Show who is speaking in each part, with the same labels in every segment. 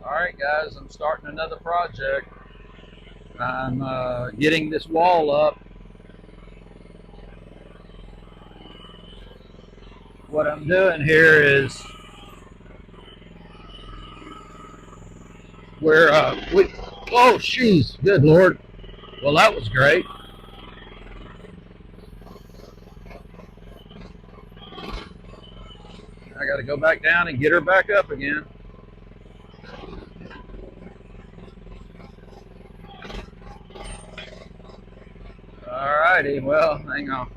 Speaker 1: Alright guys, I'm starting another project. I'm getting this wall up. What I'm doing here is oh jeez, good Lord. Well, that was great. I got to go back down and get her back up again. Alrighty, well, hang on.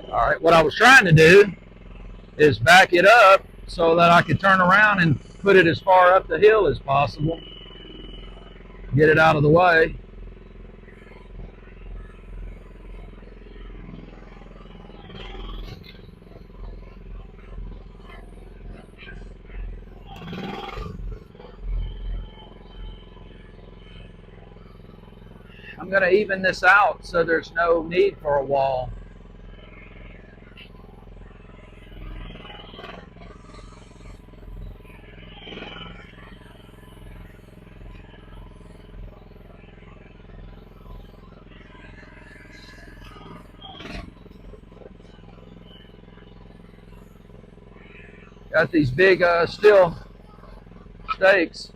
Speaker 1: Alright, what I was trying to do is back it up so that I could turn around and put it as far up the hill as possible. Get it out of the way. I'm going to even this out so there's no need for a wall. Got these big steel stakes.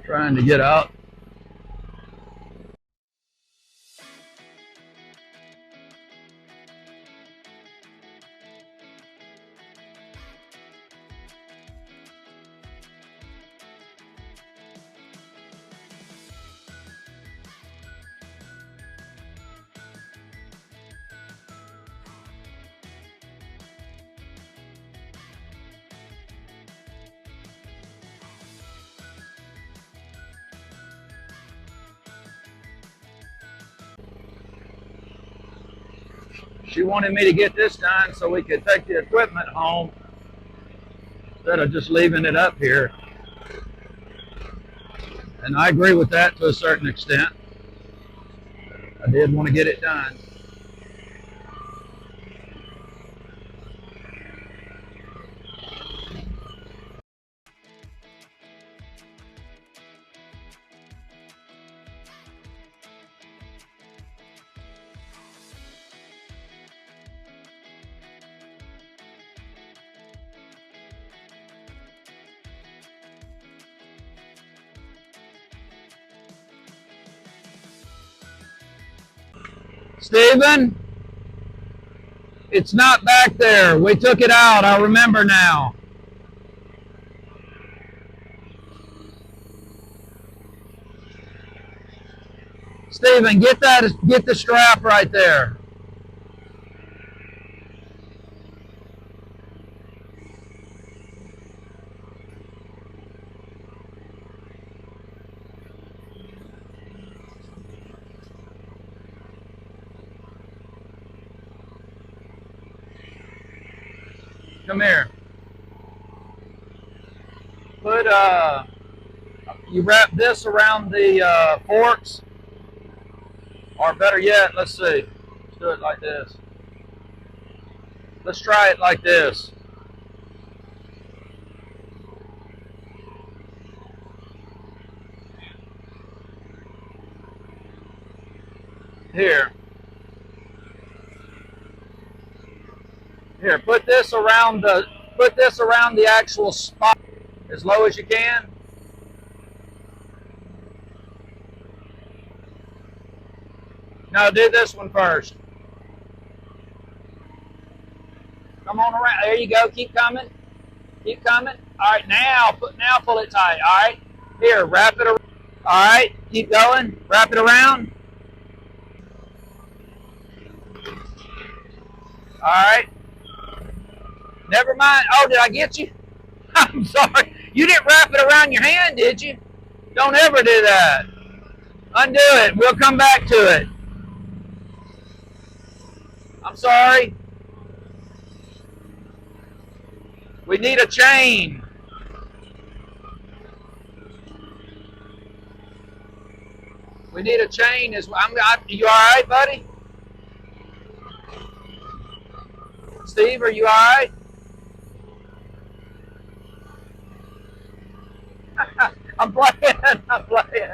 Speaker 1: Trying to get out. She wanted me to get this done so we could take the equipment home instead of just leaving it up here. And I agree with that to a certain extent. I did want to get it done. Stephen, it's not back there. We took it out. I remember now. Stephen, get the strap right there. Come here. Put you wrap this around the forks, or better yet, let's see. Let's do it like this. Let's try it like this. Here. Here, put this around the actual spot as low as you can. No, do this one first. Come on around. There you go. Keep coming. Keep coming. All right, now pull it tight. All right. Here, wrap it around. All right, keep going. Wrap it around. All right. Never mind. Oh, did I get you? I'm sorry. You didn't wrap it around your hand, did you? Don't ever do that. Undo it. We'll come back to it. I'm sorry. We need a chain. We need a chain. You all right, buddy? Steve, are you all right? I'm playing. I'm playing.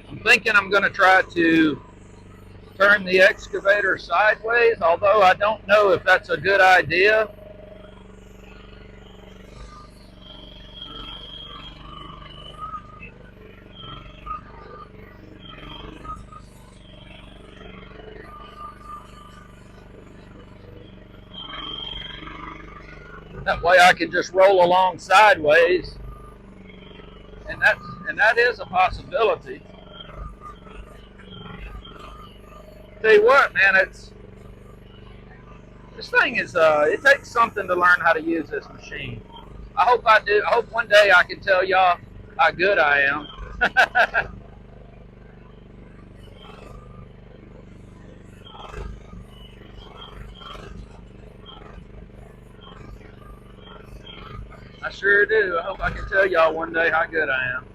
Speaker 1: I'm thinking I'm going to try to turn the excavator sideways, although I don't know if that's a good idea. That way I can just roll along sideways, and that is a possibility. Tell you what, man, this thing is it takes something to learn how to use this machine. I hope I do. I hope one day I can tell y'all how good I am. I sure do. I hope I can tell y'all one day how good I am.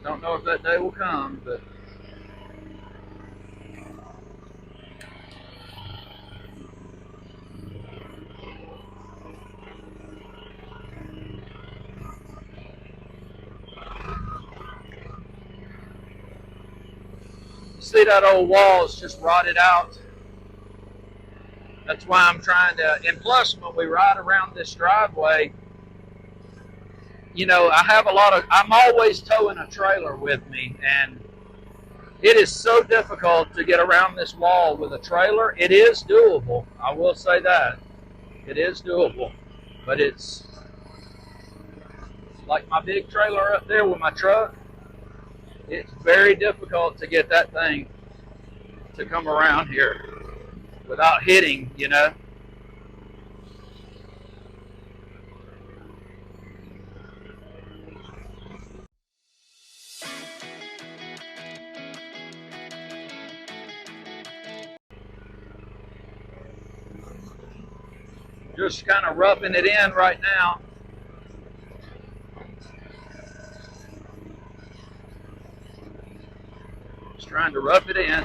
Speaker 1: Don't know if that day will come, but see that old wall is just rotted out. That's why I'm trying to, and plus when we ride around this driveway, you know, I'm always towing a trailer with me, and it is so difficult to get around this wall with a trailer. It is doable, I will say that. It is doable, but it's like my big trailer up there with my truck. It's very difficult to get that thing to come around here without hitting, you know. Just kind of roughing it in right now. Just trying to rough it in.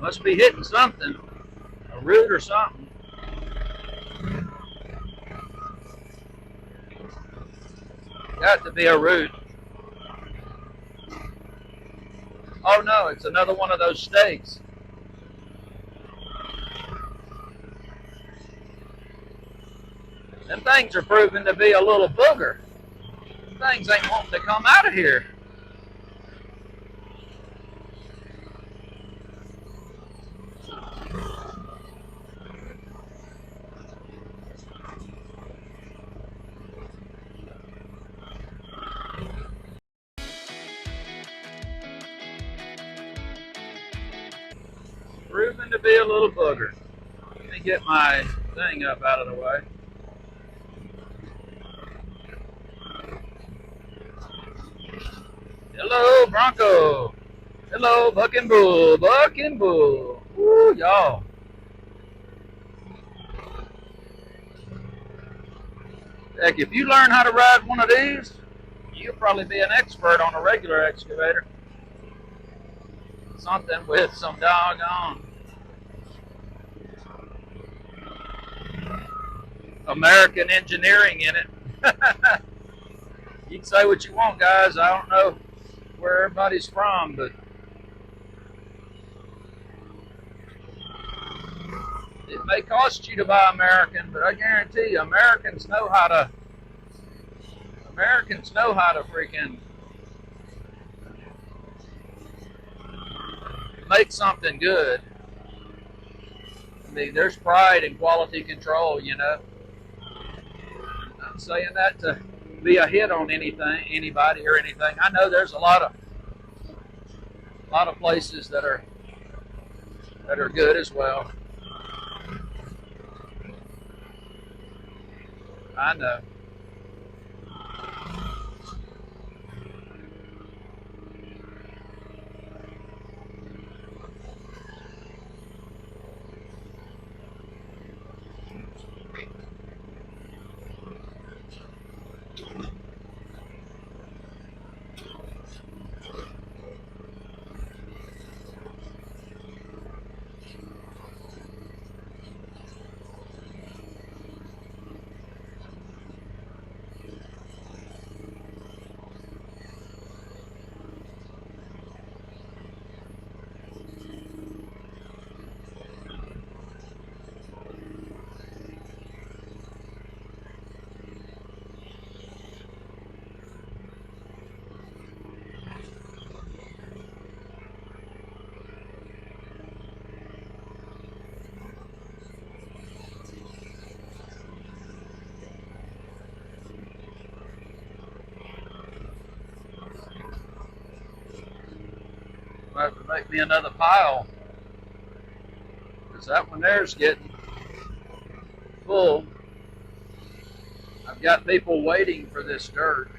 Speaker 1: Must be hitting something, a root or something. Got to be a root. Oh no, it's another one of those stakes. Them things are proving to be a little booger. Them things ain't wanting to come out of here. Proving to be a little booger. Let me get my thing up out of the way. Hello, Bronco. Hello, Buck and Bull. Buck and Bull. Woo, y'all. Heck, if you learn how to ride one of these, you'll probably be an expert on a regular excavator. something with some doggone American engineering in it. You can say what you want, guys. I don't know where everybody's from, but it may cost you to buy American, but I guarantee you, Americans know how to freaking make something good. I mean, there's pride in quality control, you know. I'm not saying that to be a hit on anybody or anything. I know there's a lot of places that are good as well. I know. I have to make me another pile because that one there's getting full. I've got people waiting for this dirt.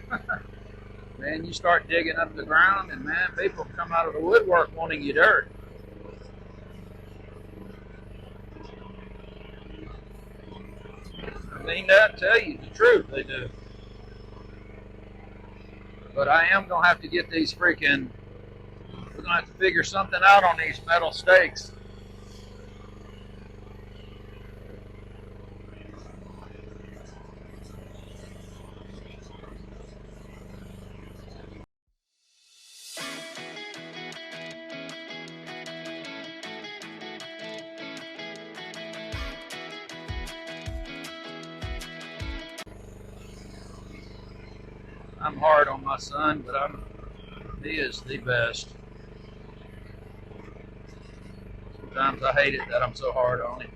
Speaker 1: Man, you start digging up the ground, and man, people come out of the woodwork wanting your dirt. I mean that, tell you the truth, they do. But I am gonna have to get these freaking. We're gonna have to figure something out on these metal stakes. I'm hard on my son, but he is the best. Sometimes I hate it that I'm so hard on him.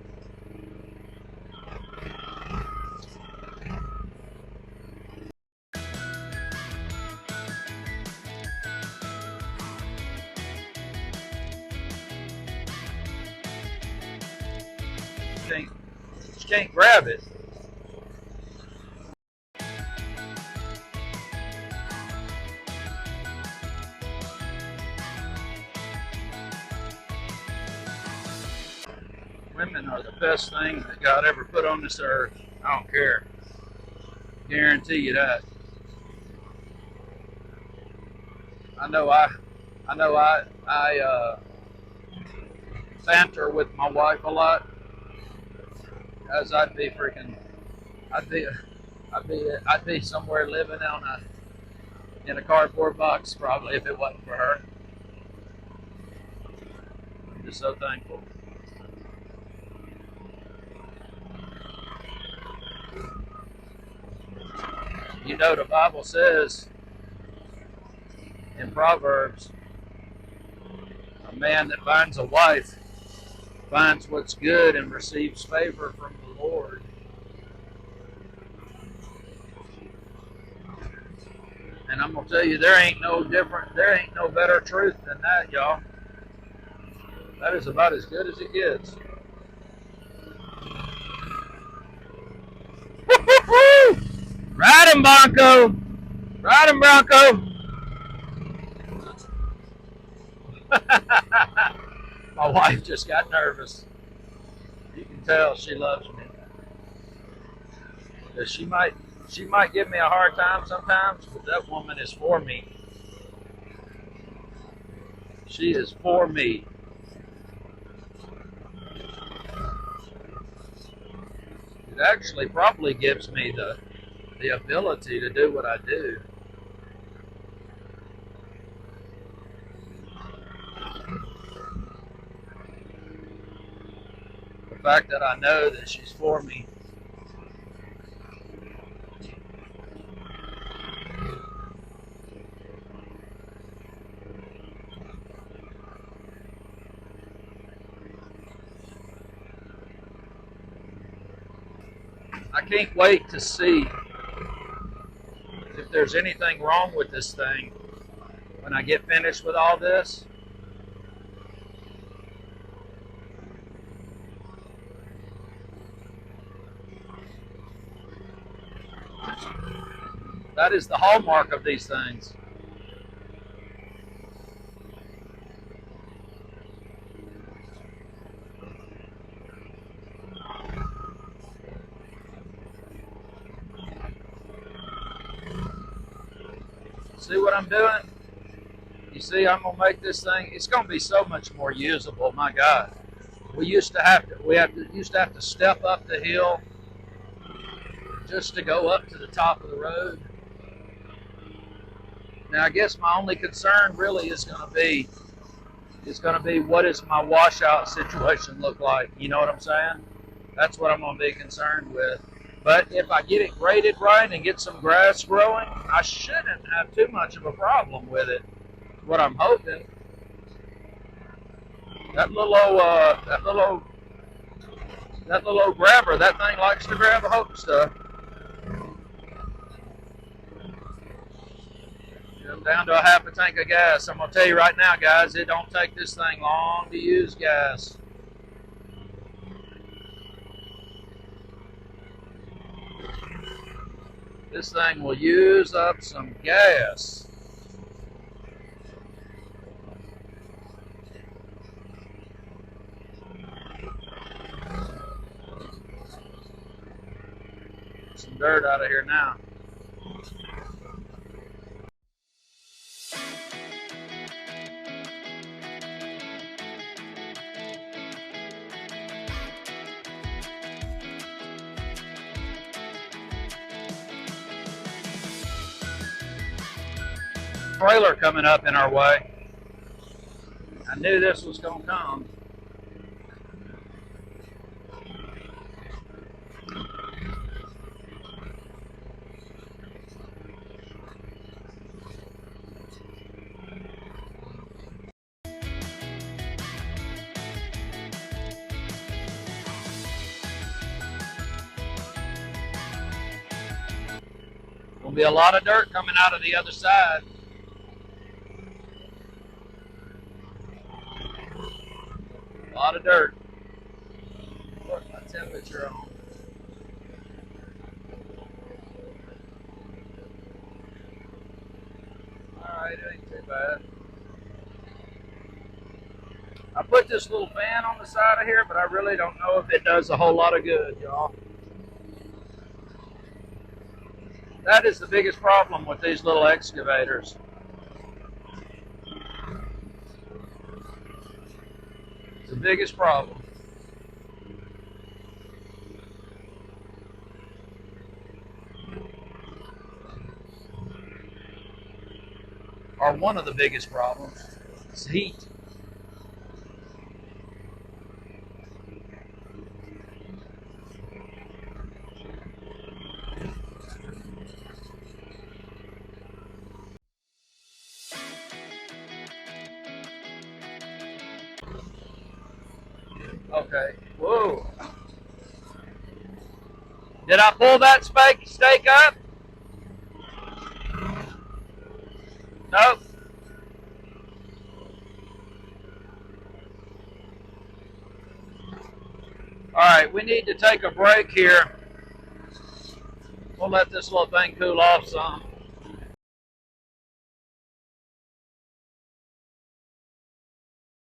Speaker 1: You can't grab it. Women are the best things that God ever put on this earth. I don't care. Guarantee you that. I know I banter with my wife a lot, as I'd be somewhere living in a cardboard box probably if it wasn't for her. I'm just so thankful. You know, the Bible says in Proverbs, a man that finds a wife finds what's good and receives favor from the Lord. And I'm gonna tell you, there ain't no better truth than that, y'all. That is about as good as it gets. Ride him, Bronco! Ride him, Bronco! My wife just got nervous. You can tell she loves me. Because she might give me a hard time sometimes, but that woman is for me. She is for me. It actually probably gives me the ability to do what I do. The fact that I know that she's for me. I can't wait to see if there's anything wrong with this thing when I get finished with all this. That is the hallmark of these things. See what I'm doing? You see, I'm gonna make this thing. It's gonna be so much more usable. My God, we used to have to step up the hill just to go up to the top of the road. Now, I guess my only concern really is gonna be what does my washout situation look like? You know what I'm saying? That's what I'm gonna be concerned with. But if I get it graded right and get some grass growing, I shouldn't have too much of a problem with it. That's what I'm hoping. That little old grabber, that thing likes to grab a whole stuff. I'm down to a half a tank of gas. I'm gonna tell you right now, guys, it don't take this thing long to use gas. This thing will use up some gas. Some dirt out of here now. Trailer coming up in our way. I knew this was going to come. There'll be a lot of dirt coming out of the other side. A lot of dirt. Put my temperature on. Alright, it ain't too bad. I put this little fan on the side of here, but I really don't know if it does a whole lot of good, y'all. That is the biggest problem with these little excavators. It's the biggest problem. Or one of the biggest problems. It's heat. Okay. Whoa. Did I pull that stake up? Nope. Alright, we need to take a break here. We'll let this little thing cool off some.